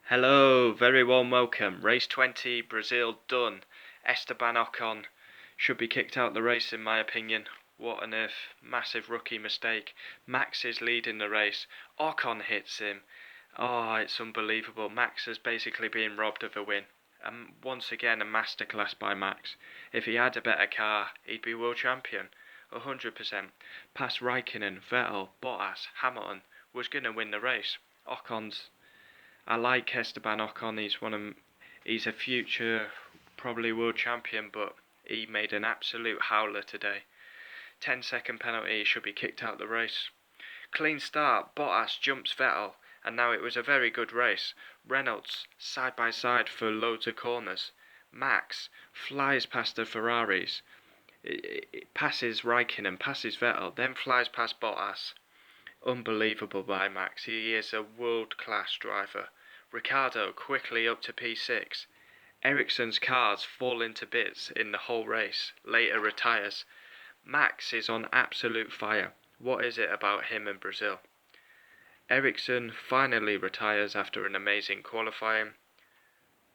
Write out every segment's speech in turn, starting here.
Hello, very warm welcome. Race 20, Brazil done. Esteban Ocon should be kicked out the race in my opinion. What on earth, massive rookie mistake. Max is leading the race. Ocon hits him. Oh, it's unbelievable. Max is basically being robbed of a win. Once again, a masterclass by Max. If he had a better car, he'd be world champion. 100%. Past Raikkonen, Vettel, Bottas, Hamilton was going to win the race. I like Esteban Ocon. He's a future probably world champion, but he made an absolute howler today. 10-second penalty, he should be kicked out the race. Clean start, Bottas jumps Vettel, and now it was a very good race. Reynolds side by side for loads of corners. Max flies past the Ferraris, it passes Raikkonen, passes Vettel, then flies past Bottas. Unbelievable by Max. He is a world-class driver. Ricciardo quickly up to P6. Ericsson's cars fall into bits in the whole race, later retires. Max is on absolute fire. What is it about him and Brazil? Ericsson finally retires after an amazing qualifying.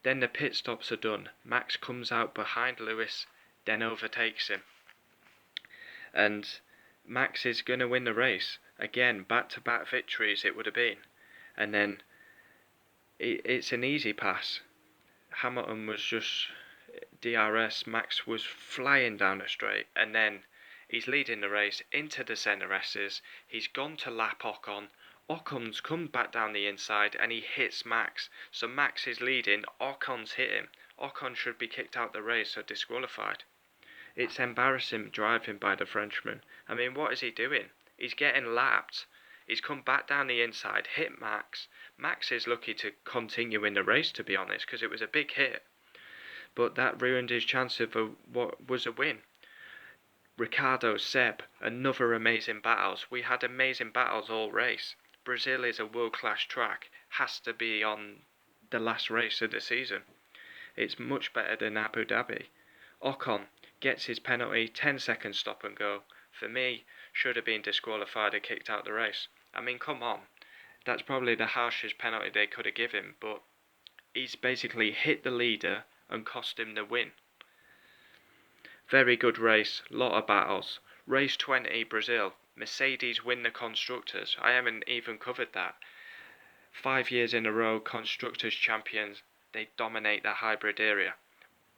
Then the pit stops are done. Max comes out behind Lewis, then overtakes him. And Max is going to win the race. Again, back-to-back victories it would have been. And then it's an easy pass. Hamilton was just DRS. Max was flying down the straight. And then he's leading the race into the centre S's. He's gone to lap Ocon. Ocon's come back down the inside and he hits Max. So Max is leading. Ocon's hit him. Ocon should be kicked out the race or disqualified. It's embarrassing driving by the Frenchman. I mean, what is he doing? He's getting lapped. He's come back down the inside, hit Max. Max is lucky to continue in the race, to be honest, because it was a big hit. But that ruined his chance of what was a win. Ricciardo, Seb, another amazing battles. We had amazing battles all race. Brazil is a world-class track. Has to be on the last race of the season. It's much better than Abu Dhabi. Ocon gets his penalty, 10-second stop and go. For me, should have been disqualified and kicked out the race. I mean, come on. That's probably the harshest penalty they could have given him, but he's basically hit the leader and cost him the win. Very good race, lot of battles. Race 20, Brazil. Mercedes win the Constructors. I haven't even covered that. 5 years in a row, Constructors champions. They dominate the hybrid area.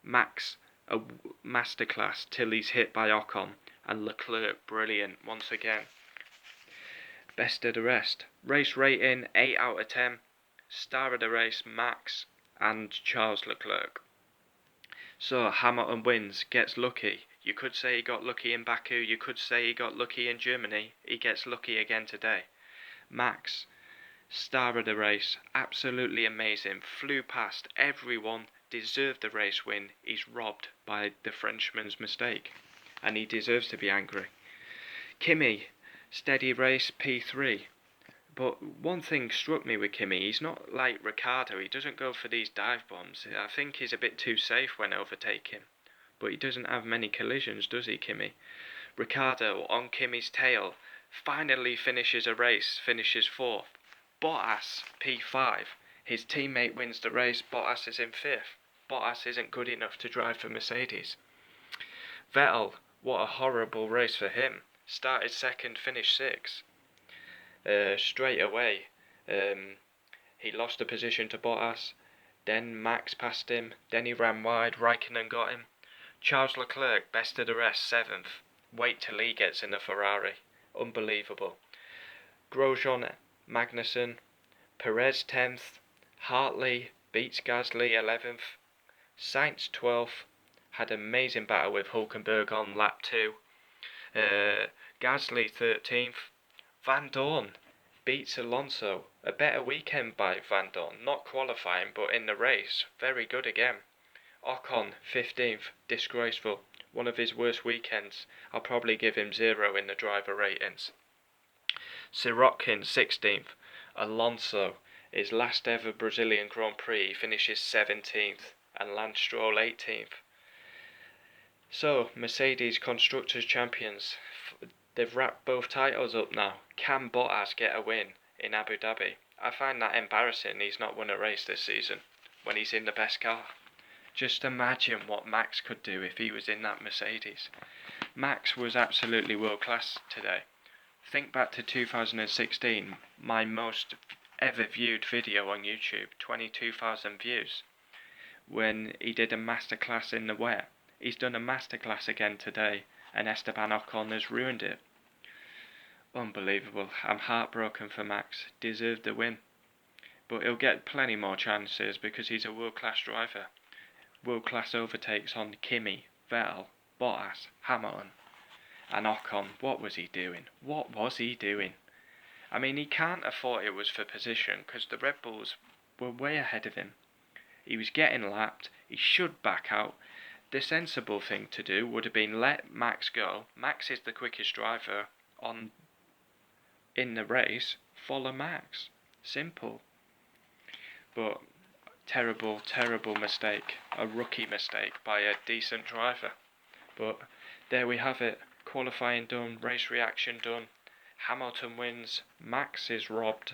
Max, a masterclass till he's hit by Ocon. And Leclerc, brilliant once again. Best of the rest. Race rating, 8 out of 10. Star of the race, Max and Charles Leclerc. So Hamilton wins, gets lucky. You could say he got lucky in Baku, you could say he got lucky in Germany. He gets lucky again today. Max, star of the race, absolutely amazing. Flew past everyone, deserved the race win. He's robbed by the Frenchman's mistake. And he deserves to be angry. Kimi, steady race, P3. But one thing struck me with Kimi, he's not like Ricciardo, he doesn't go for these dive bombs. I think he's a bit too safe when overtaking. But he doesn't have many collisions, does he, Kimi? Ricciardo, on Kimi's tail, finally finishes a race, finishes 4th. Bottas, P5. His teammate wins the race, Bottas is in 5th. Bottas isn't good enough to drive for Mercedes. Vettel, what a horrible race for him. Started 2nd, finished 6th. Straight away, he lost the position to Bottas. Then Max passed him. Then he ran wide. Raikkonen got him. Charles Leclerc, best of the rest, 7th. Wait till he gets in a Ferrari. Unbelievable. Grosjean, Magnussen. Perez, 10th. Hartley beats Gasly, 11th. Sainz, 12th. Had an amazing battle with Hulkenberg on lap 2. Gasly 13th. Van Dorn beats Alonso. A better weekend by Van Dorn. Not qualifying, but in the race. Very good again. Ocon 15th. Disgraceful. One of his worst weekends. I'll probably give him 0 in the driver ratings. Sirotkin 16th. Alonso, his last ever Brazilian Grand Prix, finishes 17th. And Lance Stroll 18th. So, Mercedes Constructors champions. They've wrapped both titles up now. Can Bottas get a win in Abu Dhabi? I find that embarrassing he's not won a race this season when he's in the best car. Just imagine what Max could do if he was in that Mercedes. Max was absolutely world class today. Think back to 2016, my most ever viewed video on YouTube, 22,000 views, when he did a masterclass in the wet. He's done a masterclass again today, and Esteban Ocon has ruined it. Unbelievable. I'm heartbroken for Max. Deserved the win. But he'll get plenty more chances because he's a world-class driver. World-class overtakes on Kimi, Vettel, Bottas, Hamilton, and Ocon. What was he doing? What was he doing? I mean, he can't have thought it was for position because the Red Bulls were way ahead of him. He was getting lapped. He should back out. The sensible thing to do would have been let Max go. Max is the quickest driver in the race. Follow Max. Simple. But terrible, terrible mistake. A rookie mistake by a decent driver. But there we have it. Qualifying done. Race reaction done. Hamilton wins. Max is robbed.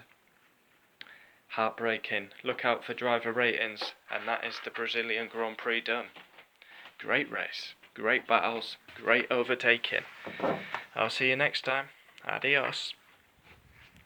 Heartbreaking. Look out for driver ratings. And that is the Brazilian Grand Prix done. Great race. Great battles. Great overtaking. I'll see you next time. Adios.